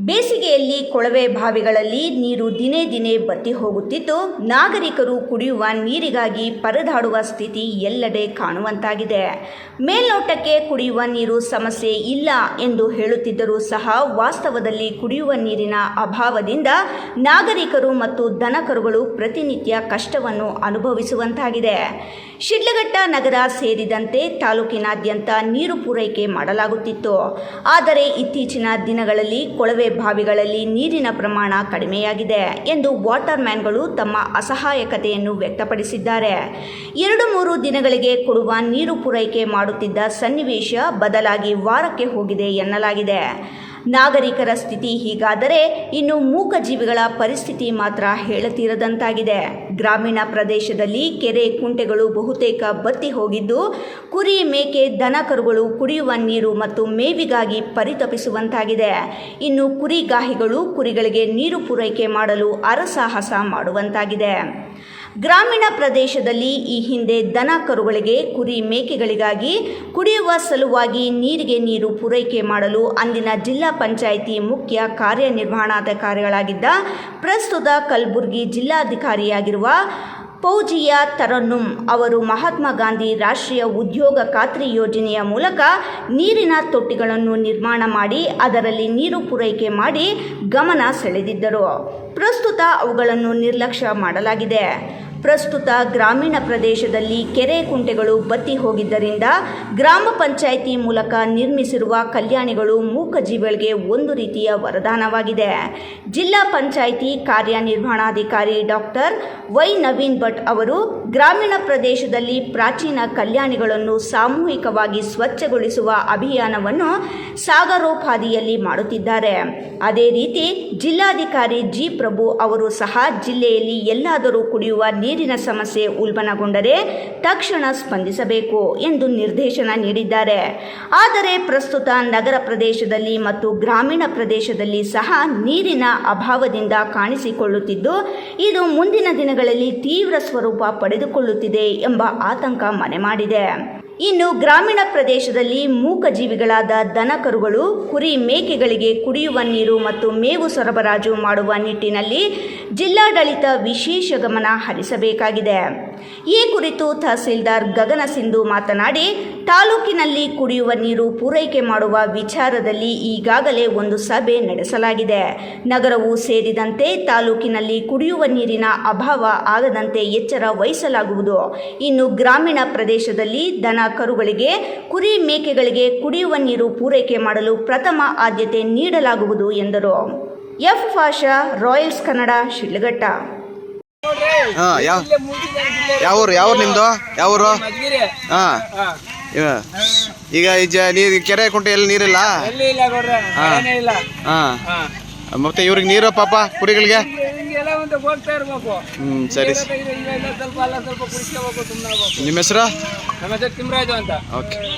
ಬೇಸಿಗೆಯಲ್ಲಿ ಕೊಳವೆ ಬಾವಿಗಳಲ್ಲಿ ನೀರು ದಿನೇ ದಿನೇ ಬತ್ತಿ ಹೋಗುತ್ತಿದ್ದು, ನಾಗರಿಕರು ಕುಡಿಯುವ ನೀರಿಗಾಗಿ ಪರದಾಡುವ ಸ್ಥಿತಿ ಎಲ್ಲೆಡೆ ಕಾಣುವಂತಾಗಿದೆ. ಮೇಲ್ನೋಟಕ್ಕೆ ಕುಡಿಯುವ ನೀರು ಸಮಸ್ಯೆ ಇಲ್ಲ ಎಂದು ಹೇಳುತ್ತಿದ್ದರೂ ಸಹ ವಾಸ್ತವದಲ್ಲಿ ಕುಡಿಯುವ ನೀರಿನ ಅಭಾವದಿಂದ ನಾಗರಿಕರು ಮತ್ತು ದನಕರುಗಳು ಪ್ರತಿನಿತ್ಯ ಕಷ್ಟವನ್ನು ಅನುಭವಿಸುವಂತಾಗಿದೆ. ಶಿಡ್ಲಘಟ್ಟ ನಗರ ಸೇರಿದಂತೆ ತಾಲೂಕಿನಾದ್ಯಂತ ನೀರು ಪೂರೈಕೆ ಮಾಡಲಾಗುತ್ತಿತ್ತು. ಆದರೆ ಇತ್ತೀಚಿನ ದಿನಗಳಲ್ಲಿ ಕೊಳವೆ ಬಾವಿಗಳಲ್ಲಿ ನೀರಿನ ಪ್ರಮಾಣ ಕಡಿಮೆಯಾಗಿದೆ ಎಂದು ವಾಟರ್ ಮ್ಯಾನ್ಗಳು ತಮ್ಮ ಅಸಹಾಯಕತೆಯನ್ನು ವ್ಯಕ್ತಪಡಿಸಿದ್ದಾರೆ. 2-3 ದಿನಗಳಿಗೆ ಕೊಡುವ ನೀರು ಪೂರೈಕೆ ಮಾಡುತ್ತಿದ್ದ ಸನ್ನಿವೇಶ ಬದಲಾಗಿ ವಾರಕ್ಕೆ ಹೋಗಿದೆ ಎನ್ನಲಾಗಿದೆ. ನಾಗರಿಕರ ಸ್ಥಿತಿ ಹೀಗಾದರೆ ಇನ್ನು ಮೂಕಜೀವಿಗಳ ಪರಿಸ್ಥಿತಿ ಮಾತ್ರ ಹೇಳತೀರದಂತಾಗಿದೆ. ಗ್ರಾಮೀಣ ಪ್ರದೇಶದಲ್ಲಿ ಕೆರೆ ಕುಂಟೆಗಳು ಬಹುತೇಕ ಬತ್ತಿ ಹೋಗಿದ್ದು, ಕುರಿ ಮೇಕೆ ದನಕರುಗಳು ಕುಡಿಯುವ ನೀರು ಮತ್ತು ಮೇವಿಗಾಗಿ ಪರಿತಪಿಸುವಂತಾಗಿದೆ. ಇನ್ನು ಕುರಿಗಾಹಿಗಳು ಕುರಿಗಳಿಗೆ ನೀರು ಪೂರೈಕೆ ಮಾಡಲು ಹರಸಾಹಸ ಮಾಡುವಂತಾಗಿದೆ. ಗ್ರಾಮೀಣ ಪ್ರದೇಶದಲ್ಲಿ ಈ ಹಿಂದೆ ದನ ಕರುಗಳಿಗೆ ಕುರಿ ಮೇಕೆಗಳಿಗಾಗಿ ಕುಡಿಯುವ ಸಲುವಾಗಿ ನೀರು ಪೂರೈಕೆ ಮಾಡಲು ಅಂದಿನ ಜಿಲ್ಲಾ ಪಂಚಾಯಿತಿ ಮುಖ್ಯ ಕಾರ್ಯನಿರ್ವಹಣಾಧಿಕಾರಿಗಳಾಗಿದ್ದ ಪ್ರಸ್ತುತ ಕಲಬುರಗಿ ಜಿಲ್ಲಾಧಿಕಾರಿಯಾಗಿರುವ ಫೌಜಿಯಾ ತರನ್ನುಮ್ ಅವರು ಮಹಾತ್ಮ ಗಾಂಧಿ ರಾಷ್ಟ್ರೀಯ ಉದ್ಯೋಗ ಖಾತ್ರಿ ಯೋಜನೆಯ ಮೂಲಕ ನೀರಿನ ತೊಟ್ಟಿಗಳನ್ನು ನಿರ್ಮಾಣ ಮಾಡಿ ಅದರಲ್ಲಿ ನೀರು ಪೂರೈಕೆ ಮಾಡಿ ಗಮನ ಸೆಳೆದಿದ್ದರು. ಪ್ರಸ್ತುತ ಅವುಗಳನ್ನು ನಿರ್ಲಕ್ಷ್ಯ ಮಾಡಲಾಗಿದೆ. ಪ್ರಸ್ತುತ ಗ್ರಾಮೀಣ ಪ್ರದೇಶದಲ್ಲಿ ಕೆರೆ ಕುಂಟೆಗಳು ಬತ್ತಿ ಹೋಗಿದ್ದರಿಂದ ಗ್ರಾಮ ಪಂಚಾಯಿತಿ ಮೂಲಕ ನಿರ್ಮಿಸಿರುವ ಕಲ್ಯಾಣಿಗಳು ಮೂಕಜೀವಿಗಳಿಗೆ ಒಂದು ರೀತಿಯ ವರದಾನವಾಗಿದೆ. ಜಿಲ್ಲಾ ಪಂಚಾಯಿತಿ ಕಾರ್ಯನಿರ್ವಹಣಾಧಿಕಾರಿ ಡಾಕ್ಟರ್ ವೈ ನವೀನ್ ಭಟ್ ಅವರು ಗ್ರಾಮೀಣ ಪ್ರದೇಶದಲ್ಲಿ ಪ್ರಾಚೀನ ಕಲ್ಯಾಣಿಗಳನ್ನು ಸಾಮೂಹಿಕವಾಗಿ ಸ್ವಚ್ಛಗೊಳಿಸುವ ಅಭಿಯಾನವನ್ನು ಸಾಗರೋಪಾದಿಯಲ್ಲಿ ಮಾಡುತ್ತಿದ್ದಾರೆ. ಅದೇ ರೀತಿ ಜಿಲ್ಲಾಧಿಕಾರಿ ಜಿ ಪ್ರಭು ಅವರು ಸಹ ಜಿಲ್ಲೆಯಲ್ಲಿ ಎಲ್ಲಾದರೂ ಕುಡಿಯುವ ನೀರಿನ ಸಮಸ್ಯೆ ಉಲ್ಬಣಗೊಂಡರೆ ತಕ್ಷಣ ಸ್ಪಂದಿಸಬೇಕು ಎಂದು ನಿರ್ದೇಶನ ನೀಡಿದ್ದಾರೆ. ಆದರೆ ಪ್ರಸ್ತುತ ನಗರ ಪ್ರದೇಶದಲ್ಲಿ ಮತ್ತು ಗ್ರಾಮೀಣ ಪ್ರದೇಶದಲ್ಲಿ ಸಹ ನೀರಿನ ಅಭಾವದಿಂದ ಕಾಣಿಸಿಕೊಳ್ಳುತ್ತಿದ್ದು, ಇದು ಮುಂದಿನ ದಿನಗಳಲ್ಲಿ ತೀವ್ರ ಸ್ವರೂಪ ಪಡೆದುಕೊಳ್ಳುತ್ತಿದೆ ಎಂಬ ಆತಂಕ ಮನೆ ಮಾಡಿದೆ. ಇನ್ನು ಗ್ರಾಮೀಣ ಪ್ರದೇಶದಲ್ಲಿ ಮೂಕಜೀವಿಗಳಾದ ದನಕರುಗಳು ಕುರಿ ಮೇಕೆಗಳಿಗೆ ಕುಡಿಯುವ ನೀರು ಮತ್ತು ಮೇವು ಸರಬರಾಜು ಮಾಡುವ ನಿಟ್ಟಿನಲ್ಲಿ ಜಿಲ್ಲಾಡಳಿತ ವಿಶೇಷ ಗಮನ ಹರಿಸಬೇಕಾಗಿದೆ. ಈ ಕುರಿತು ತಹಸೀಲ್ದಾರ್ ಗಗನ ಸಿಂಧು ಮಾತನಾಡಿ, ತಾಲೂಕಿನಲ್ಲಿ ಕುಡಿಯುವ ನೀರು ಪೂರೈಕೆ ಮಾಡುವ ವಿಚಾರದಲ್ಲಿ ಈಗಾಗಲೇ ಒಂದು ಸಭೆ ನಡೆಸಲಾಗಿದೆ. ನಗರವೂ ಸೇರಿದಂತೆ ತಾಲೂಕಿನಲ್ಲಿ ಕುಡಿಯುವ ನೀರಿನ ಅಭಾವ ಆಗದಂತೆ ಎಚ್ಚರ ವಹಿಸಲಾಗುವುದು. ಇನ್ನು ಗ್ರಾಮೀಣ ಪ್ರದೇಶದಲ್ಲಿ ದನ ಕರುಗಳಿಗೆ ಕುರಿ ಮೇಕೆಗಳಿಗೆ ಕುಡಿಯುವ ನೀರು ಪೂರೈಕೆ ಮಾಡಲು ಪ್ರಥಮ ಆದ್ಯತೆ ನೀಡಲಾಗುವುದು ಎಂದರು. F Pasha, royals Kannada, Sidlaghatta. ಯಾವ ನಿಮ್ದು? ಯಾವ ಈಗ ನೀರು ಕೆರೆ ಕುಂಟೆ ಎಲ್ಲಿ ನೀರಿಲ್ಲ? ಮತ್ತೆ ಇವ್ರಿಗೆ ನೀರು ಪಾಪ ಕುರಿಗಳಿಗೆ? ಸರಿ. ನಿಮ್ಮ ಹೆಸರು? ತಿಮ್ರಾಜು ಅಂತ. ಓಕೆ.